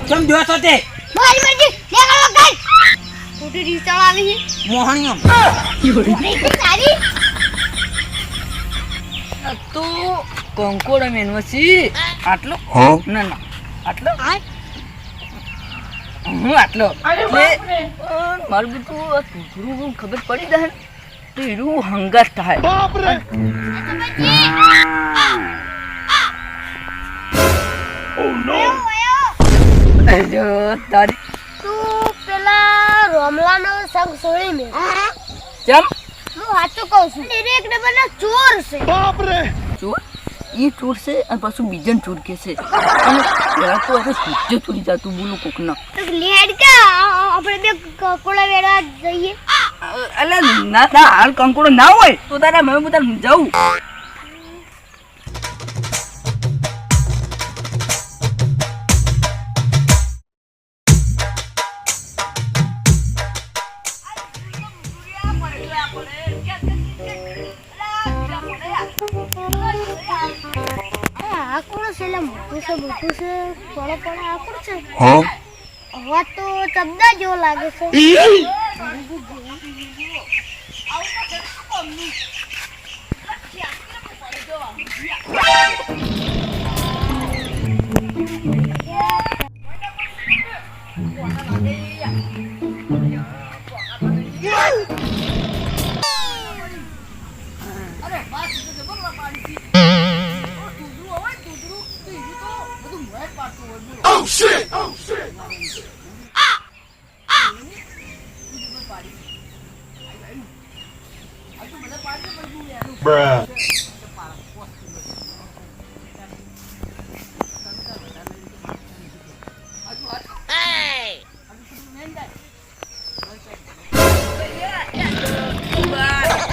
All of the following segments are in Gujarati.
કેમ જો તો તે મારી મરજી લેગા લગાઈ ફૂટી રીસાળ આવી મોહણીઓ તારી તો કંકોડા મેનવસી આટલો ના ના આટલો હું આટલો એટલે મારું બધું આ તૂતરું ખબર પડી જાય ને તો એનું હંગાત થાય અરે તારી તું પેલા રોમલાનો સંગ છોડી મે ચમ હું સાચું કહું છું એક નંબરનો ચોર છે ચોર એ ચોર છે અને પાછું બીજન ચોર કે છે અને પેલા તો આપણે સૂચે ચોરી જતું બોલું કોકના તો લેડ કે આપણે બે કોકોડા વેડા જઈએ અલે ના ના હાલ કંકોડો ના હોય તો તારા મેં બધા જાઉં આ કોણ છે લે મોટું છે થોડો પણ આ કોણ છે અવાજ તો ચબદા જેવો લાગે છે Oh shit! Bruh.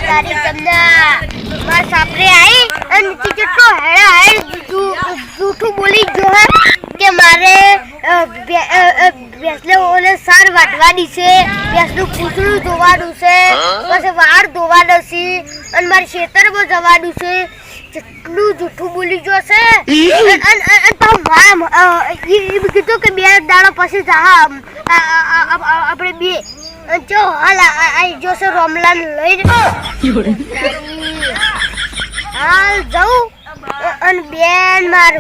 તારી ચમના માર સાપરે આવી અને તી કેટલો હેડ જૂઠું બોલી ગયો હે કે મારે ભેંસને ઓલે સાર વાટવાની છે ભેંસનું પૂંછડું ધોવાનું છે પછી વાળ ધોવાનો છે અને મારે ખેતરમાં જવાનું છે કેટલું જૂઠું બોલી ગયો છે અને કીધું કે બે દાડો પછી આપણે બે જો હાલ આઈ જોશે રોમલાન લઈને હાલ જાઉં અને બેન માર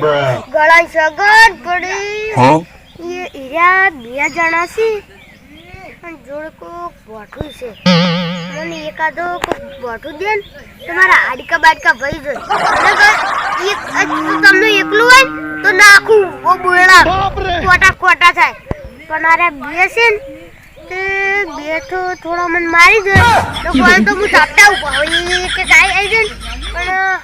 ગળા સગન પડી એ ઈરા બે જણા છે અને જોડે કોક બોઠું છે મને એકાદો કોક બોઠું દે ને તો મારા હાડકા બાડકા ભરી જાય તમને એકલું હોય તો નાખું ઓ બોયડા કોટા થાય પણ અરે બે છે ને તે બેઠો થોડો મને મારી દે તો કોણ તો હું ચાપતા ઉપર કે ગાય આવી જાય પણ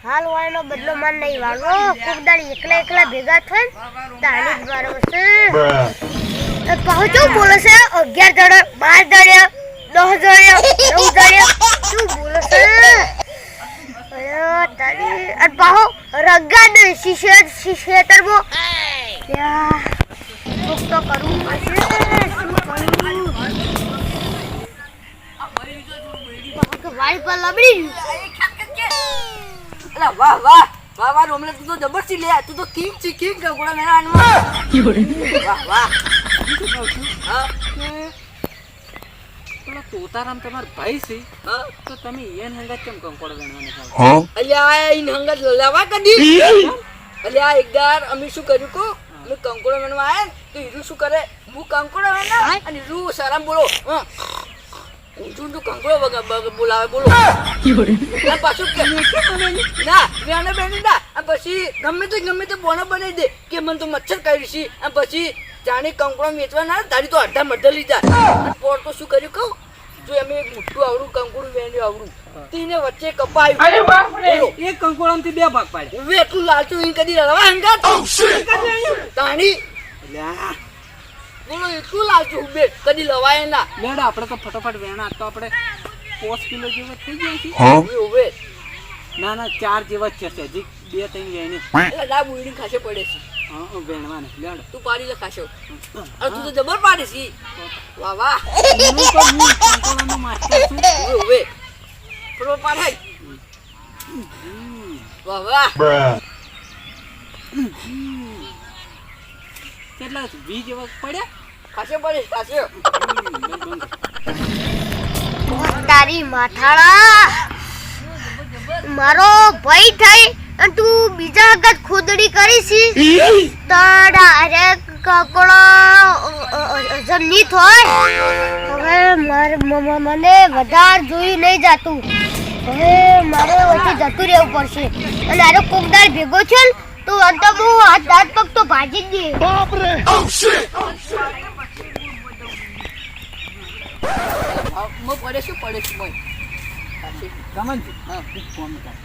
હાલ વાળનો બદલો મન નહીં વાળવો કોક દાડી એકલા ભેગા થાય તાણી જ મારો છે પહોંચો બોલે છે 11 જણા 12 જણા 10 જણા 9 જણા શું બોલે છે અરે તારી અને પાહો રગડ શીશે તરબો યા કોક તો કરું પડશે શું કરું વાળી પર લબડી અલા વાહ વાહ વાહ વાહ રોમલે તું તો જબરથી લે તું તો કિંગ છે કિંગ કંકોડા મેના આનમાં વાહ વાહ હા પેલા તોતારામ તમાર ભાઈ છે હા તો તમે એન હંગાત કેમ કંકોડો વેણવાને ખાવ અલ્યા ઈન હંગત લાવા કદી અલ્યા એકદાર અમે શું કર્યું કો અમે કંકોડો વેણવા આયા તો હીરું શું કરે હું કંકોડો વેણા અને હીરું સારામ બોલો ઊંચું કંકોડો બોલાવે બોલો પાછું ના વેણે બેની ના પછી ગમે તો બોનો બનાવી દે કે મને તો મચ્છર કાઢી છે અને પછી જાણે કંકોડો વેચવા ના તારી તો અડધા મઢા લીધા પોર તો શું કર્યું કહું જો અમે એક મોટું આવડું કંકોડું વેણ્યું આવડું તીને વચ્ચે કપાયું એક કંકોડામાંથી 2 ભાગ પાડે હવે એટલું લાલચું ઈ કદી રવા હંગાત તાણી લ્યા બોલો એટલું લાલચું બે કદી લવાય ના લેડ આપણે તો ફટાફટ વેણા તો આપણે 5 કિલો જેવા થઈ ગયા છે હવે ના ના 4 જેવા જ છે હજી 2-3 વેણી એટલે ના બુઈડી ખાશે પડે છે હા વેણવાને લેડ તું પાડી લે ખાશો અરે તું તો જબર પાડે છે વાહ વાહ હું તો કંકોડાનો માસ્ટર છું હવે થોડો પાડાય વાહ વાહ Bruh. કેટલા 20 જેવા પડ્યા ખાસે પડે ખાસે તારી માથાળા મારો ભાઈ થઈ અને તું બીજા આગળ ખોદડી કરી છી તો ડાયરેક્ટ કકડો જમની થોય હવે મને વધારે જોઈ નહીં જાતું હવે મારે વચ્ચે જતું રહેવું પડશે અને આરો કોકદાર ભેગો છે ને તો અંત હું હાથ પગ તો ભાજી જ દે બાપ રે મો પડે શું મોય ગમનજી હા ખૂબ ફોન કર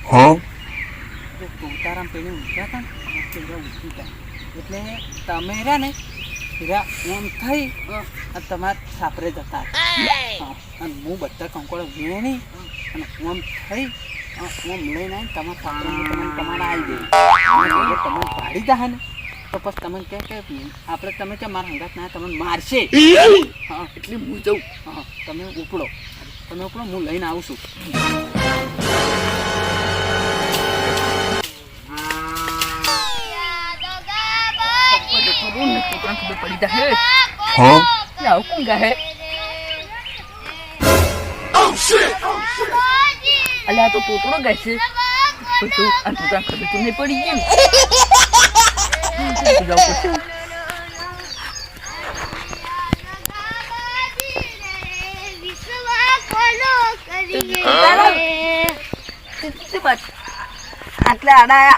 જો તોતારામ પેલી ઊંઘ્યા હતા ને પેલા ઊંઘી ગયા એટલે તમે રહ્યા ને હીરા એમ થઈ અને તમારે સાપરે જતા હા અને હું બધા કંકોડો વેણી અને ઓમ થઈ ઓમ લઈને આવીને તમારા સાપરે તમારે આવી ગઈ તમે ભાડી દા ને તો પછી તમે કહે કે આપણે તમે કે મારા હંગાત ના તમને મારશે હા એટલે હું જઉં હા તમે ઉપડો હું લઈને આવું છું પડી જાય આવું કોણ ગાહે અલ્યા તો તોતડો ગાય છે તું આ તોતરા ખબર તો નહીં પડી ગઈ આટલે આડા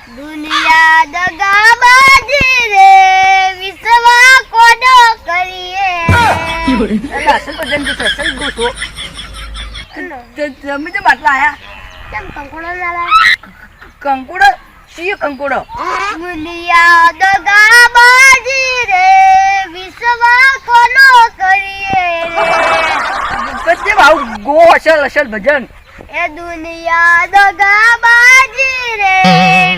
દુનિયા દગાબાજી રે વિશ્વા કોનો કરીએ અસલ બદન તો અસલ ગોતો તમે જે બાટલા આયા કેમ કંકોડો લાલા કંકોડો શી કંકોડો દુનિયા દગાબાજી રે વિશ્વા કોનો કરીએ કચ્ચે ભાવ ગો અસલ ભજન એ દુનિયા દગાબાજી રે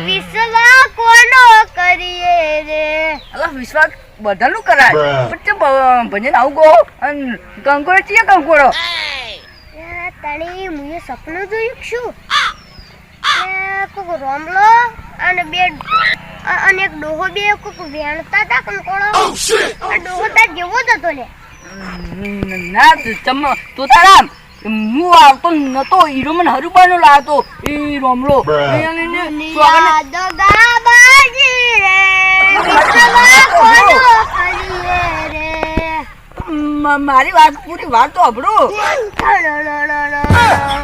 વિશ્વા કોનો કરીએ રે અલા વિશ્વાસ બધાનું કરાય પણ ભજન આવું ગો અને કંકોડો ચીએ કંકોડો તણી મુએ સપનું જોયું શું કોક રોમલો અને એક ડોહો બે કોક વેણતા હતા કંકોડો આ ડોહો તાર જેવો જ હતો લે ના તો તારામ હું આવતો નતો હીરો મને હરુબાનો લાવતો એ રોમલો દુનિયા દગાબાજી રે વિશ્વા કોનો કરીએ રે મારી વાત પૂરી વાત તો અભડો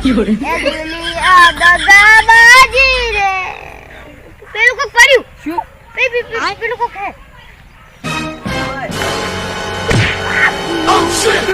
દુનિયા દગાબાજી રે પેલું કોક કર્યું શું પેલું કોક હે Oh shit!